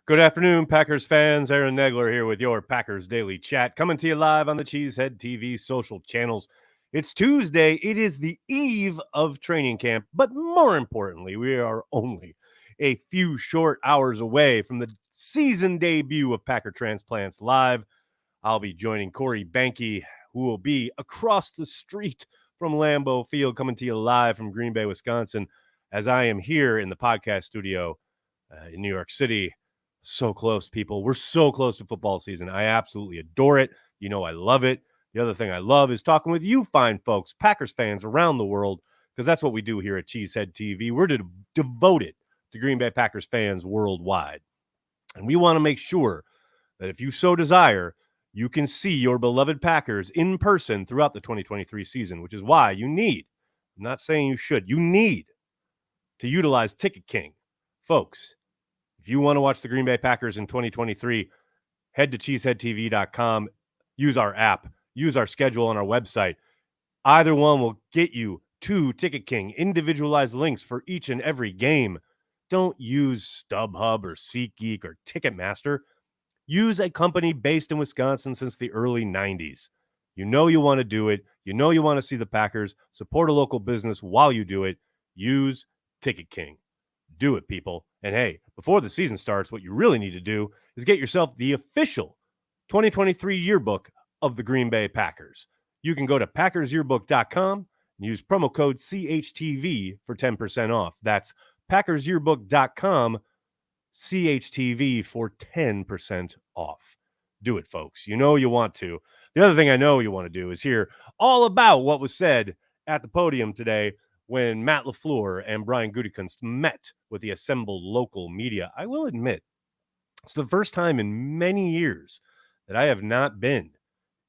Good afternoon, Packers fans. Aaron Negler here with your Packers Daily Chat, coming to you live on the Cheesehead TV social channels. It's Tuesday. It is the eve of training camp, but more importantly, we are only a few short hours away from the season debut of Packer Transplants Live. I'll be joining Corey Banke, who will be across the street from Lambeau Field, coming to you live from Green Bay, Wisconsin, as I am here in the podcast studio in New York City. So close, people. We're so close to football season. I absolutely adore it. You know, I love it. The other thing I love is talking with you fine folks, Packers fans around the world, because that's what we do here at Cheesehead TV. We're devoted to Green Bay Packers fans worldwide. And we want to make sure that if you so desire, you can see your beloved Packers in person throughout the 2023 season, which is why you need, I'm not saying you should, you need to utilize Ticket King. Folks, if you want to watch the Green Bay Packers in 2023, head to cheeseheadtv.com, use our app, use our schedule on our website. Either one will get you to Ticket King, individualized links for each and every game. Don't use StubHub or SeatGeek or Ticketmaster. Use a company based in Wisconsin since the early 90s. You know you want to do it. You know you want to see the Packers. Support a local business while you do it. Use Ticket King. Do it, people. And hey, before the season starts, what you really need to do is get yourself the official 2023 yearbook of the Green Bay Packers. You can go to packersyearbook.com and use promo code CHTV for 10% off. That's packersyearbook.com, CHTV for 10% off. Do it, folks. You know you want to. The other thing I know you want to do is hear all about what was said at the podium today when Matt LaFleur and Brian Gutekunst met with the assembled local media. I will admit, it's the first time in many years that I have not been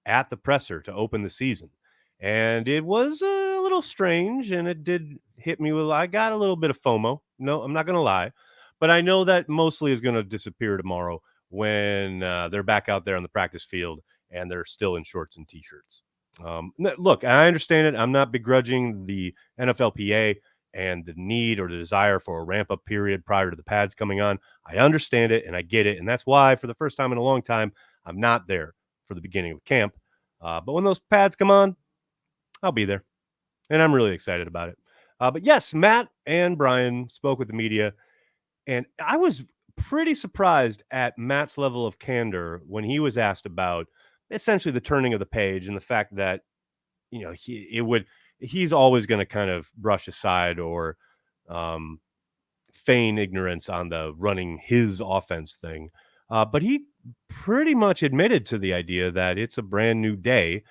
at the presser to open the season. And it was a little strange, and it did hit me with, I got a little bit of FOMO. No, I'm not going to lie. But I know that mostly is going to disappear tomorrow when they're back out there on the practice field and they're still in shorts and T-shirts. Look, I understand it. I'm not begrudging the NFLPA and the need or the desire for a ramp-up period prior to the pads coming on. I understand it, and I get it, and that's why, for the first time in a long time, I'm not there for the beginning of camp. But when those pads come on, I'll be there, and I'm really excited about it. But yes, Matt and Brian spoke with the media, and I was pretty surprised at Matt's level of candor when he was asked about essentially the turning of the page and the fact that, you know, he's always going to kind of brush aside or feign ignorance on the running his offense thing. But he pretty much admitted to the idea that it's a brand new day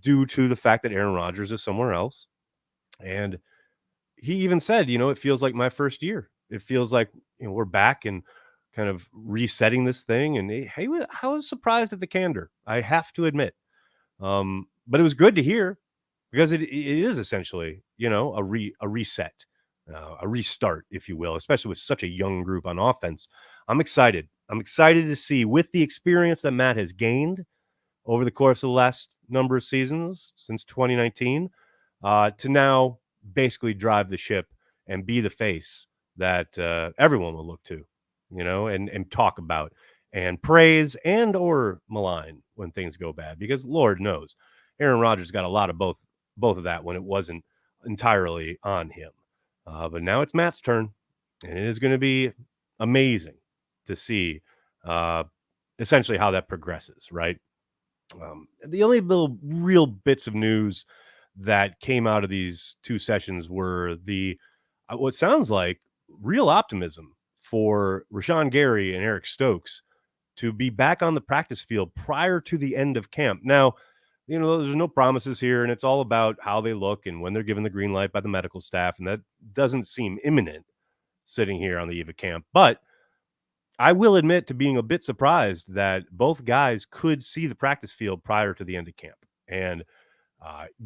due to the fact that Aaron Rodgers is somewhere else. And he even said, you know, it feels like my first year. It feels like, you know, we're back and kind of resetting this thing. And hey, I was surprised at the candor, I have to admit. But it was good to hear because it is essentially, you know, a reset, a restart, if you will, especially with such a young group on offense. I'm excited. I'm excited to see, with the experience that Matt has gained over the course of the last number of seasons since 2019, to now basically drive the ship and be the face that everyone will look to, you know, and talk about and praise and or malign when things go bad, because Lord knows Aaron Rodgers got a lot of both of that when it wasn't entirely on him. But now it's Matt's turn, and it is going to be amazing to see essentially how that progresses, right? The only little real bits of news that came out of these two sessions were the what sounds like real optimism for Rashawn Gary and Eric Stokes to be back on the practice field prior to the end of camp. Now, you know, there's no promises here, and it's all about how they look and when they're given the green light by the medical staff, and that doesn't seem imminent sitting here on the eve of camp. But I will admit to being a bit surprised that both guys could see the practice field prior to the end of camp. And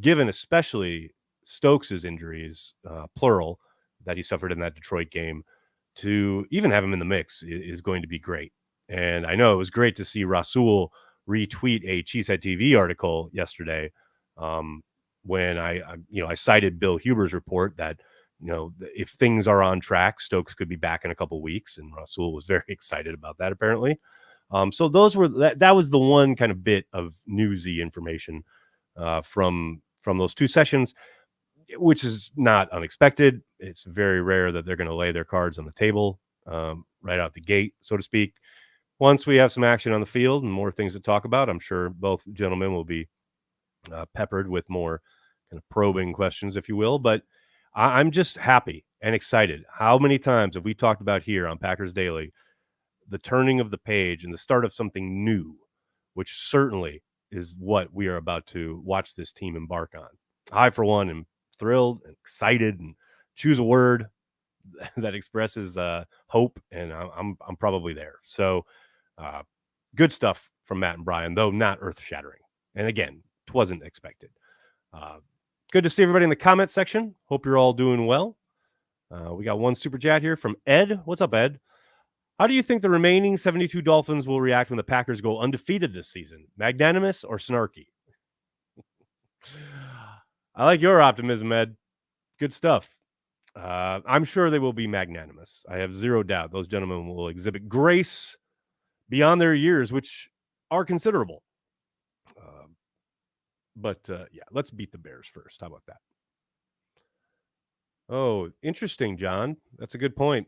given especially Stokes' injuries, plural, that he suffered in that Detroit game, to even have him in the mix is going to be great. And I know it was great to see Rasul retweet a Cheesehead TV article yesterday when I cited Bill Huber's report that if things are on track, Stokes could be back in a couple weeks, and Rasul was very excited about that apparently. So that was the one kind of bit of newsy information from those two sessions, which is not unexpected. It's very rare that they're going to lay their cards on the table right out the gate, so to speak. Once we have some action on the field and more things to talk about, I'm sure both gentlemen will be peppered with more kind of probing questions, if you will. But I'm just happy and excited. How many times have we talked about here on Packers Daily the turning of the page and the start of something new, which certainly is what we are about to watch this team embark on. I, for one, am thrilled and excited, and choose a word that expresses hope, and I'm probably there. So good stuff from Matt and Brian, though not earth-shattering. And again, it wasn't expected. Good to see everybody in the comment section. Hope you're all doing well. We got one super chat here from Ed. What's up, Ed? How do you think the remaining 72 Dolphins will react when the Packers go undefeated this season? Magnanimous or snarky? I like your optimism, Ed. Good stuff. I'm sure they will be magnanimous. I have zero doubt those gentlemen will exhibit grace beyond their years, which are considerable. But let's beat the Bears first. How about that? Oh, interesting, John. That's a good point.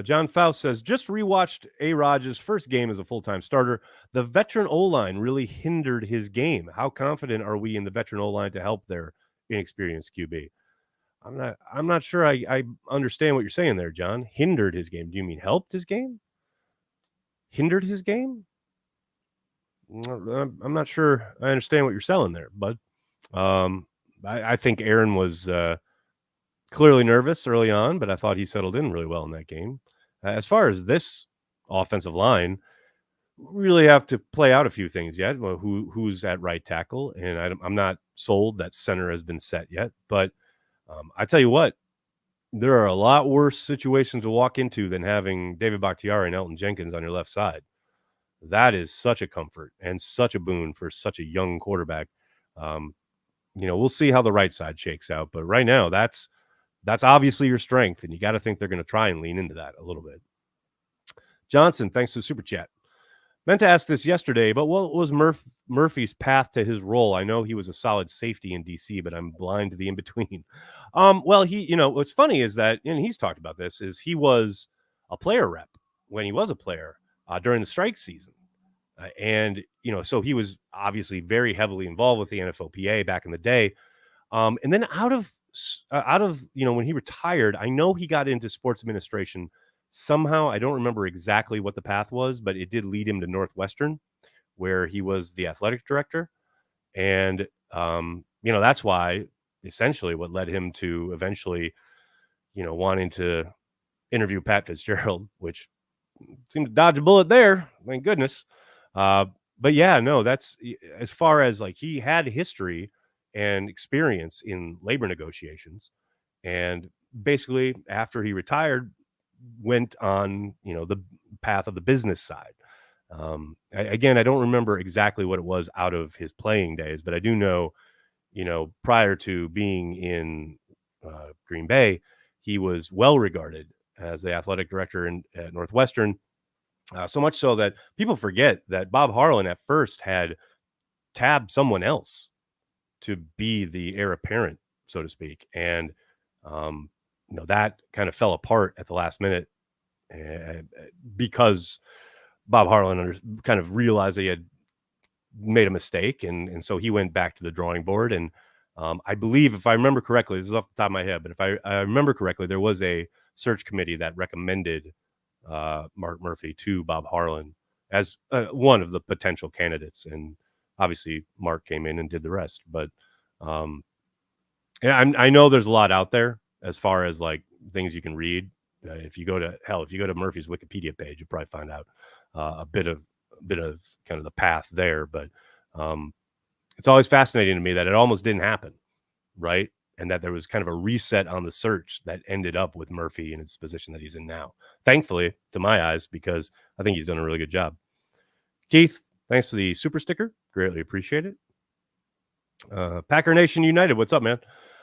John Faust says, just rewatched A-Rod's first game as a full-time starter. The veteran O-line really hindered his game. How confident are we in the veteran O-line to help their inexperienced QB? I'm not sure I understand what you're saying there, John. Hindered his game. Do you mean helped his game? Hindered his game? I'm not sure I understand what you're selling there, bud. I think Aaron was clearly nervous early on, but I thought he settled in really well in that game. As far as this offensive line, really have to play out a few things yet. Well, who's at right tackle, and I'm not sold that center has been set yet. But I tell you what, there are a lot worse situations to walk into than having David Bakhtiari and Elton Jenkins on your left side. That is such a comfort and such a boon for such a young quarterback. We'll see how the right side shakes out, but right now that's obviously your strength, and you got to think they're going to try and lean into that a little bit. Johnson, thanks for the super chat. Meant to ask this yesterday, but what was Murphy's path to his role? I know he was a solid safety in DC, but I'm blind to the in-between. Well, what's funny is that, and he's talked about this, is he was a player rep when he was a player during the strike season. And so he was obviously very heavily involved with the NFLPA back in the day. And then out of when he retired, I know he got into sports administration somehow. I don't remember exactly what the path was, but it did lead him to Northwestern, where he was the athletic director. And, that's why essentially what led him to eventually, wanting to interview Pat Fitzgerald, which seemed to dodge a bullet there. Thank goodness. But yeah, no, that's as far as like he had history and experience in labor negotiations, and basically after he retired went on the path of the business side. I don't remember exactly what it was out of his playing days, but I do know prior to being in Green Bay, he was well regarded as the athletic director at Northwestern, so much so that people forget that Bob Harlan at first had tabbed someone else to be the heir apparent, so to speak. And, that kind of fell apart at the last minute because Bob Harlan kind of realized that he had made a mistake. And so he went back to the drawing board. And I believe, if I remember correctly, this is off the top of my head, but if I remember correctly, there was a search committee that recommended Mark Murphy to Bob Harlan as one of the potential candidates. And obviously Mark came in and did the rest. But I know there's a lot out there as far as like things you can read. If you go to Murphy's Wikipedia page, you'll probably find out a bit of kind of the path there. But it's always fascinating to me that it almost didn't happen, right? And that there was kind of a reset on the search that ended up with Murphy in his position that he's in now. Thankfully, to my eyes, because I think he's done a really good job. Keith, thanks for the super sticker. Greatly appreciate it. Packer Nation United, what's up, man?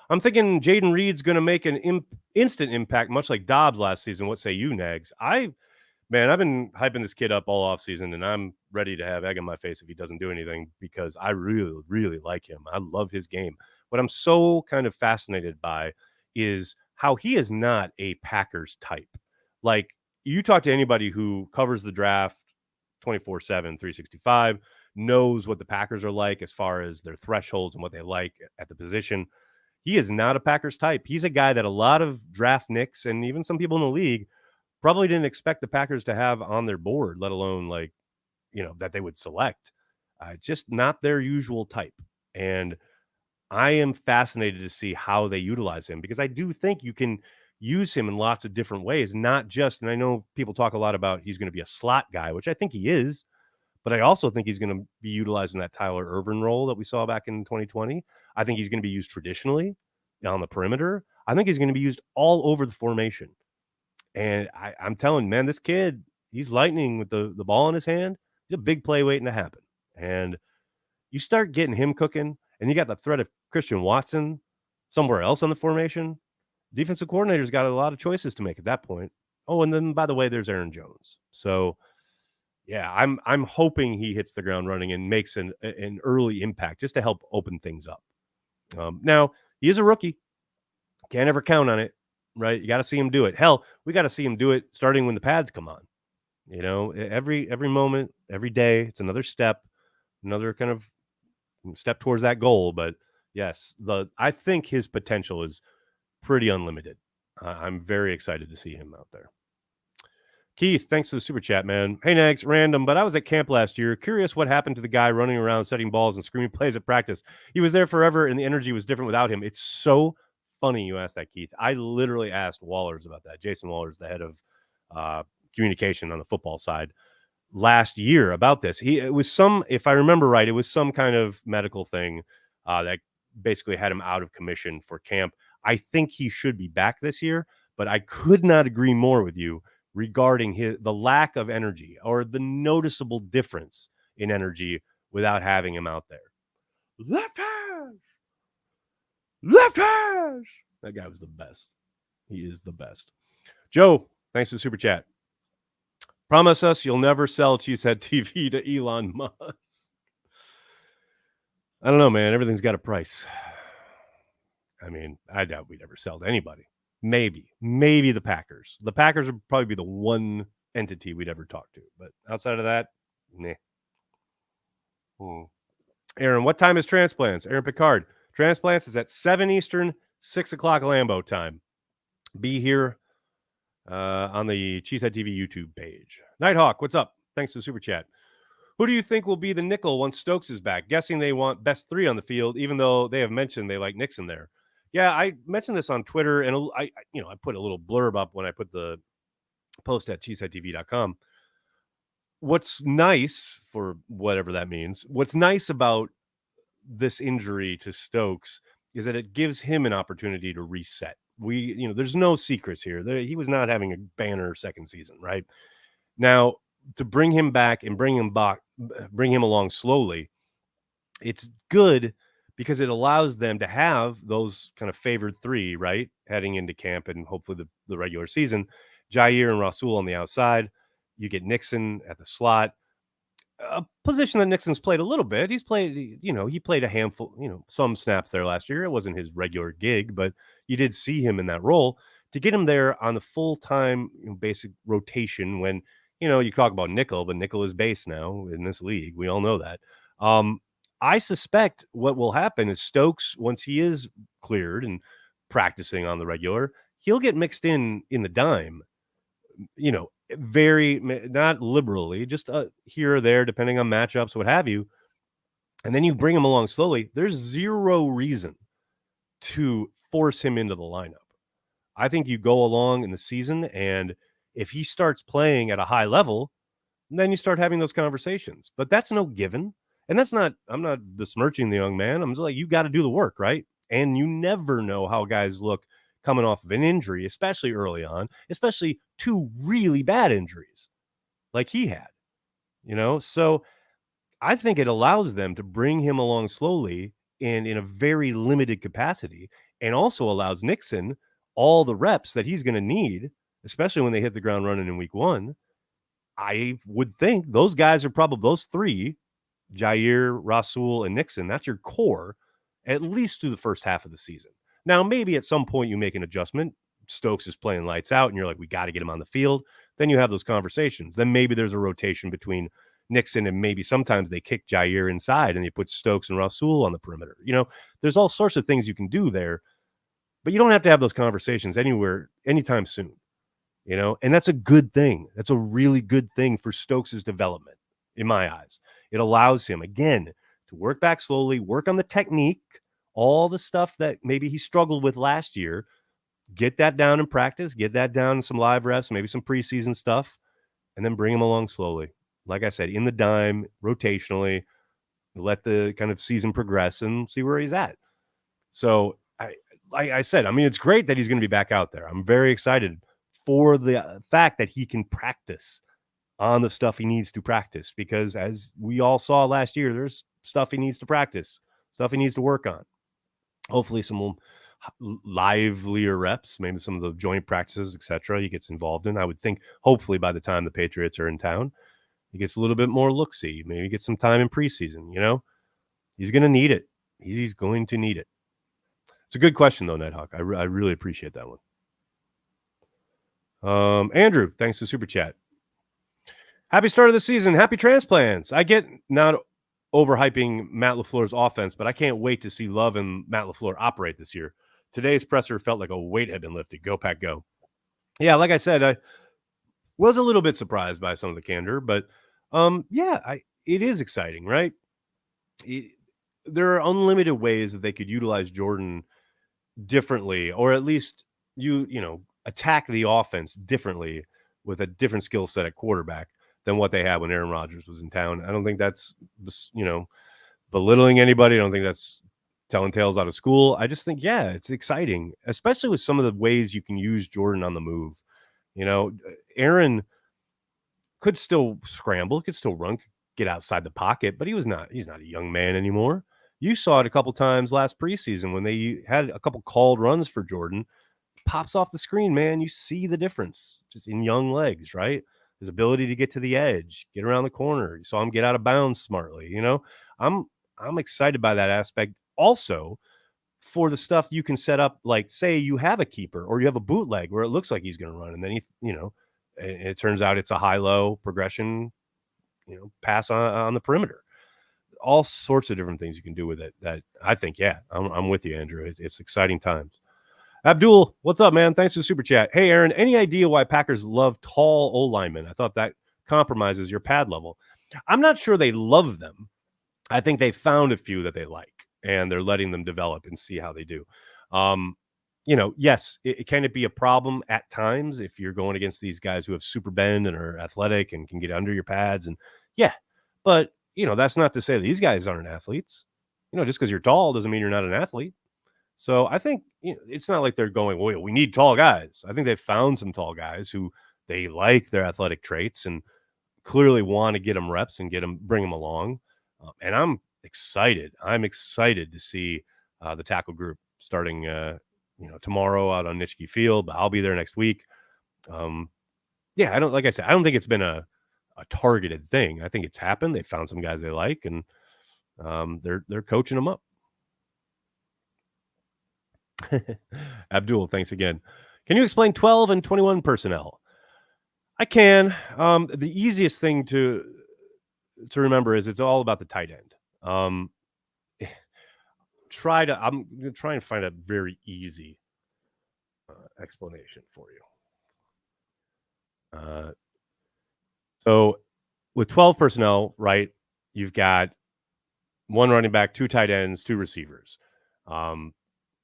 I'm thinking Jaden Reed's going to make an instant impact, much like Dobbs last season. What say you, Nags? Man, I've been hyping this kid up all offseason, and I'm ready to have egg in my face if he doesn't do anything because I really, really like him. I love his game. What I'm so kind of fascinated by is how he is not a Packers type. Like, you talk to anybody who covers the draft 24/7, 365, knows what the Packers are like as far as their thresholds and what they like at the position. He is not a Packers type. He's a guy that a lot of draft nicks and even some people in the league probably didn't expect the Packers to have on their board, let alone that they would select. Just not their usual type. And I am fascinated to see how they utilize him because I do think you can use him in lots of different ways, not just, and I know people talk a lot about he's going to be a slot guy, which I think he is, but I also think he's going to be utilized in that Tyler Ervin role that we saw back in 2020. I think he's going to be used traditionally on the perimeter. I think he's going to be used all over the formation. And I'm telling, man, this kid, he's lightning with the ball in his hand. He's a big play waiting to happen. And you start getting him cooking, and you got the threat of Christian Watson somewhere else on the formation. Defensive coordinator's got a lot of choices to make at that point. Oh, and then, by the way, there's Aaron Jones. So, yeah, I'm hoping he hits the ground running and makes an early impact just to help open things up. Now, he is a rookie. Can't ever count on it. Right, you got to see him do it. Hell, we got to see him do it starting when the pads come on. Every moment, every day, it's another step, another kind of step towards that goal. But yes, I think his potential is pretty unlimited. I'm very excited to see him out there. Keith, thanks for the super chat, man. Hey, Nags, random, but I was at camp last year. Curious what happened to the guy running around setting balls and screaming plays at practice. He was there forever, and the energy was different without him. It's so funny you asked that, Keith. I literally asked Wallers about that. Jason Wallers, the head of communication on the football side, last year about this. It was if I remember right, it was some kind of medical thing that basically had him out of commission for camp. I think he should be back this year, but I could not agree more with you regarding the lack of energy or the noticeable difference in energy without having him out there. Left hash! That guy was the best. He is the best. Joe, thanks for the super chat. Promise us you'll never sell Cheesehead TV to Elon Musk. I don't know, man. Everything's got a price. I mean, I doubt we'd ever sell to anybody. Maybe the Packers. The Packers would probably be the one entity we'd ever talk to. But outside of that, nah. Aaron, what time is transplants? Aaron Picard. Transplants is at 7 Eastern, 6 o'clock Lambeau time. Be here on the Cheesehead TV YouTube page. Nighthawk, what's up? Thanks for the super chat. Who do you think will be the nickel once Stokes is back? Guessing they want best three on the field, even though they have mentioned they like Nixon there. Yeah, I mentioned this on Twitter, and I put a little blurb up when I put the post at cheeseheadtv.com. What's nice, for whatever that means, what's nice about this injury to Stokes is that it gives him an opportunity to reset. There's no secrets here. He was not having a banner second season, right? Now, to bring him back and bring him along slowly, it's good because it allows them to have those kind of favored three, right, heading into camp and hopefully the regular season. Jair and Rasul on the outside. You get Nixon at the slot, a position that Nixon's played a little bit. He played a handful, some snaps there last year. It wasn't his regular gig, but you did see him in that role. To get him there on the full-time basic rotation when, you talk about nickel, but nickel is base now in this league. We all know that. I suspect what will happen is Stokes, once he is cleared and practicing on the regular, he'll get mixed in the dime, very, not liberally, just here or there, depending on matchups, what have you. And then you bring him along slowly. There's zero reason to force him into the lineup. I think you go along in the season, and if he starts playing at a high level, then you start having those conversations. But that's no given. And I'm not besmirching the young man. I'm just like, you got to do the work, right? And you never know how guys look coming off of an injury, especially early on, especially two really bad injuries like he had, So I think it allows them to bring him along slowly and in a very limited capacity, and also allows Nixon all the reps that he's going to need, especially when they hit the ground running in week 1. I would think those guys are probably those 3, Jair, Rasul, and Nixon. That's your core, at least through the first half of the season. Now, maybe at some point you make an adjustment. Stokes is playing lights out, and you're like, we got to get him on the field. Then you have those conversations. Then maybe there's a rotation between Nixon, and maybe sometimes they kick Jair inside and they put Stokes and Rasul on the perimeter. There's all sorts of things you can do there, but you don't have to have those conversations anywhere, anytime soon. And that's a good thing. That's a really good thing for Stokes' development, in my eyes. It allows him, again, to work back slowly, work on the technique, all the stuff that maybe he struggled with last year, get that down in practice, get that down in some live reps, maybe some preseason stuff, and then bring him along slowly. Like I said, in the dime, rotationally, let the kind of season progress and see where he's at. So, like I said, it's great that he's going to be back out there. I'm very excited for the fact that he can practice on the stuff he needs to practice, because as we all saw last year, there's stuff he needs to practice, stuff he needs to work on. Hopefully some livelier reps, maybe some of the joint practices, etc. he gets involved in. I would think hopefully by the time the Patriots are in town, he gets a little bit more look-see, maybe get some time in preseason. He's going to need it. He's going to need it. It's a good question, though, Nighthawk. I really appreciate that one. Andrew, thanks to Super Chat. Happy start of the season. Happy transplants. I get not overhyping Matt LaFleur's offense, but I can't wait to see Love and Matt LaFleur operate this year. Today's presser felt like a weight had been lifted. Go, Pack, go. Yeah, like I said, I was a little bit surprised by some of the candor, but it is exciting, right? There are unlimited ways that they could utilize Jordan differently, or at least attack the offense differently with a different skill set at quarterback than what they had when Aaron Rodgers was in town. I don't think that's, belittling anybody. I don't think that's telling tales out of school. I just think, it's exciting, especially with some of the ways you can use Jordan on the move. Aaron could still scramble, could still run, could get outside the pocket, but he's not a young man anymore. You saw it a couple times last preseason when they had a couple called runs for Jordan. Pops off the screen, man. You see the difference just in young legs, right? His ability to get to the edge, get around the corner. You saw him get out of bounds smartly. I'm excited by that aspect. Also, for the stuff you can set up, like say you have a keeper or you have a bootleg where it looks like he's going to run, and then it turns out it's a high-low progression, pass on the perimeter. All sorts of different things you can do with it. That I think, I'm with you, Andrew. It's exciting times. Abdul, what's up, man? Thanks for the super chat. Hey, Aaron, any idea why Packers love tall O-linemen? I thought that compromises your pad level. I'm not sure they love them. I think they found a few that they like, and they're letting them develop and see how they do. Yes, can it be a problem at times if you're going against these guys who have super bend and are athletic and can get under your pads? And but that's not to say that these guys aren't athletes. Just because you're tall doesn't mean you're not an athlete. So I think it's not like they're going, well, we need tall guys. I think they've found some tall guys who they like their athletic traits and clearly want to get them reps and bring them along. And I'm excited. I'm excited to see the tackle group starting, tomorrow out on Nitschke Field. I'll be there next week. Like I said, I don't think it's been a targeted thing. I think it's happened. They found some guys they like, and they're coaching them up. Abdul, thanks again. Can you explain 12 and 21 personnel? I can. The easiest thing to remember is it's all about the tight end. I'm going to try and find a very easy explanation for you. So with 12 personnel, right, you've got one running back, two tight ends, two receivers.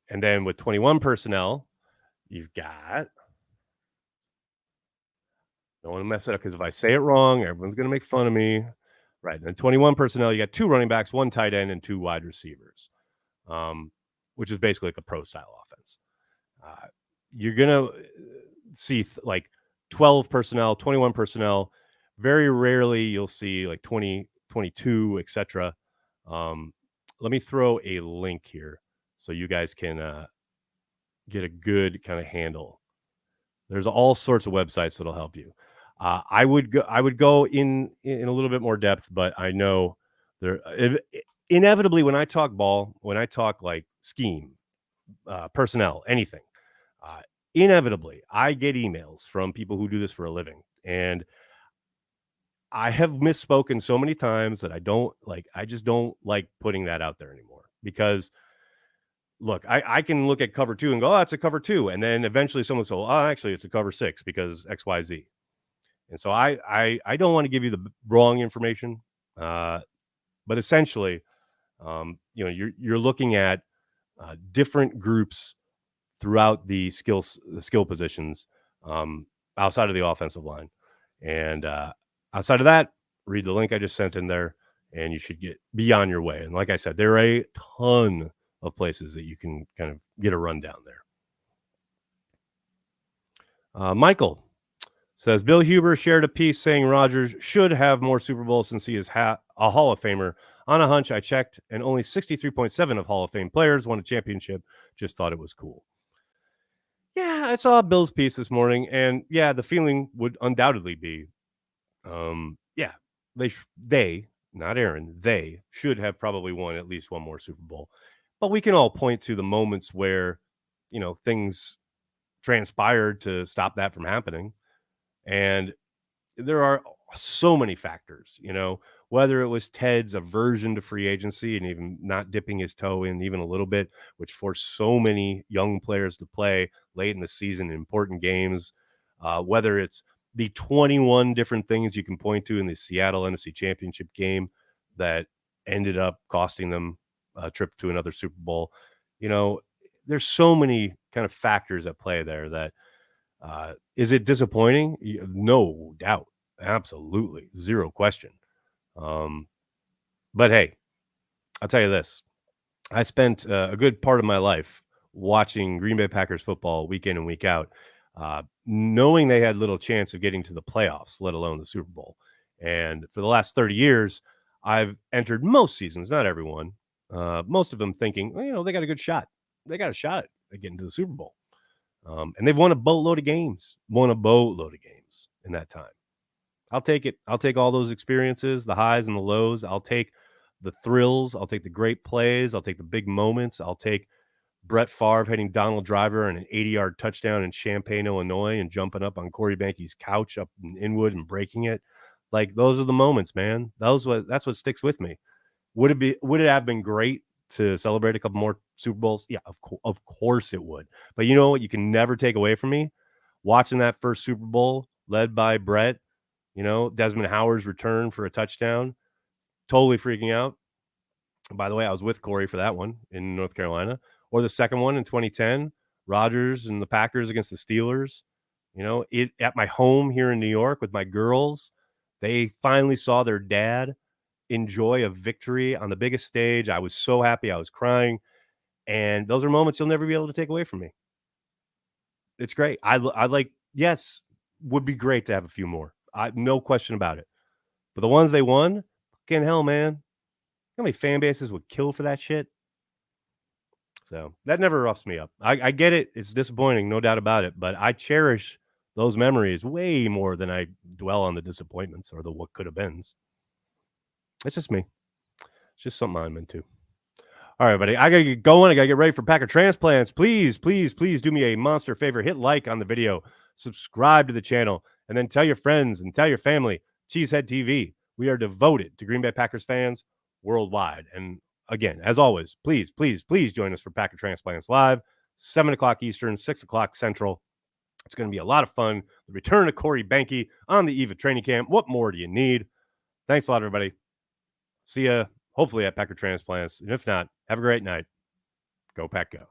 And then with 21 personnel, you've got, don't want to mess it up because if I say it wrong, everyone's going to make fun of me. Right. And 21 personnel, you got two running backs, one tight end, and two wide receivers, which is basically like a pro style offense. You're going to see like 12 personnel, 21 personnel. Very rarely you'll see like 20, 22, etc. let me throw a link here so you guys can get a good kind of handle. There's all sorts of websites that'll help you. I would go in a little bit more depth, but I know there inevitably when I talk ball, when I talk like scheme, personnel, anything, inevitably I get emails from people who do this for a living, and I have misspoken so many times that I just don't like putting that out there anymore, because look, I can look at cover 2 and go, oh, it's a cover 2. And then eventually someone will say, oh, actually it's a cover 6 because XYZ. And so I don't want to give you the wrong information. But essentially, you're looking at different groups throughout the skill positions outside of the offensive line. And outside of that, read the link I just sent in there, and you should be on your way. And like I said, there are a ton of places that you can kind of get a rundown there. Michael says, Bill Huber shared a piece saying Rodgers should have more Super Bowls since he is a Hall of Famer. On a hunch, I checked, and only 63.7 of Hall of Fame players won a championship. Just thought it was cool. Yeah, I saw Bill's piece this morning, and yeah, the feeling would undoubtedly be, they, not Aaron, they should have probably won at least one more Super Bowl. But we can all point to the moments where, things transpired to stop that from happening. And there are so many factors, whether it was Ted's aversion to free agency and even not dipping his toe in even a little bit, which forced so many young players to play late in the season in important games, whether it's the 21 different things you can point to in the Seattle NFC Championship game that ended up costing them a trip to another Super Bowl. There's so many kind of factors at play there that is it disappointing? No doubt. Absolutely. Zero question. But hey, I'll tell you this. I spent a good part of my life watching Green Bay Packers football week in and week out, knowing they had little chance of getting to the playoffs, let alone the Super Bowl. And for the last 30 years, I've entered most seasons, not everyone, most of them thinking, they got a good shot. They got a shot at getting to the Super Bowl. And they've won a boatload of games in that time. I'll take it. I'll take all those experiences, the highs and the lows. I'll take the thrills. I'll take the great plays. I'll take the big moments. I'll take Brett Favre hitting Donald Driver and an 80-yard touchdown in Champaign, Illinois, and jumping up on Corey Behnke's couch up in Inwood and breaking it. Like, those are the moments, man. That's what sticks with me. Would it have been great to celebrate a couple more Super Bowls? Yeah, of course it would. But you know what you can never take away from me? Watching that first Super Bowl led by Brett, Desmond Howard's return for a touchdown, totally freaking out. By the way, I was with Corey for that one in North Carolina. Or the second one in 2010, Rodgers and the Packers against the Steelers. It at my home here in New York with my girls. They finally saw their dad enjoy a victory on the biggest stage. I was so happy. I was crying. And those are moments you'll never be able to take away from me. It's great. I like, yes, would be great to have a few more. No question about it. But the ones they won, fucking hell, man. How many fan bases would kill for that shit? So that never roughs me up. I get it. It's disappointing, no doubt about it. But I cherish those memories way more than I dwell on the disappointments or the what could have beens. It's just me. It's just something I'm into. All right, buddy. I got to get going. I got to get ready for Packer transplants. Please, please, please do me a monster favor. Hit like on the video. Subscribe to the channel. And then tell your friends and tell your family. Cheesehead TV. We are devoted to Green Bay Packers fans worldwide. And again, as always, please, please, please join us for Packer Transplants Live, 7 o'clock Eastern, 6 o'clock Central. It's going to be a lot of fun. The return of Corey Behnke on the eve of training camp. What more do you need? Thanks a lot, everybody. See ya, hopefully, at Packer Transplants. And if not, have a great night. Go Pack Go.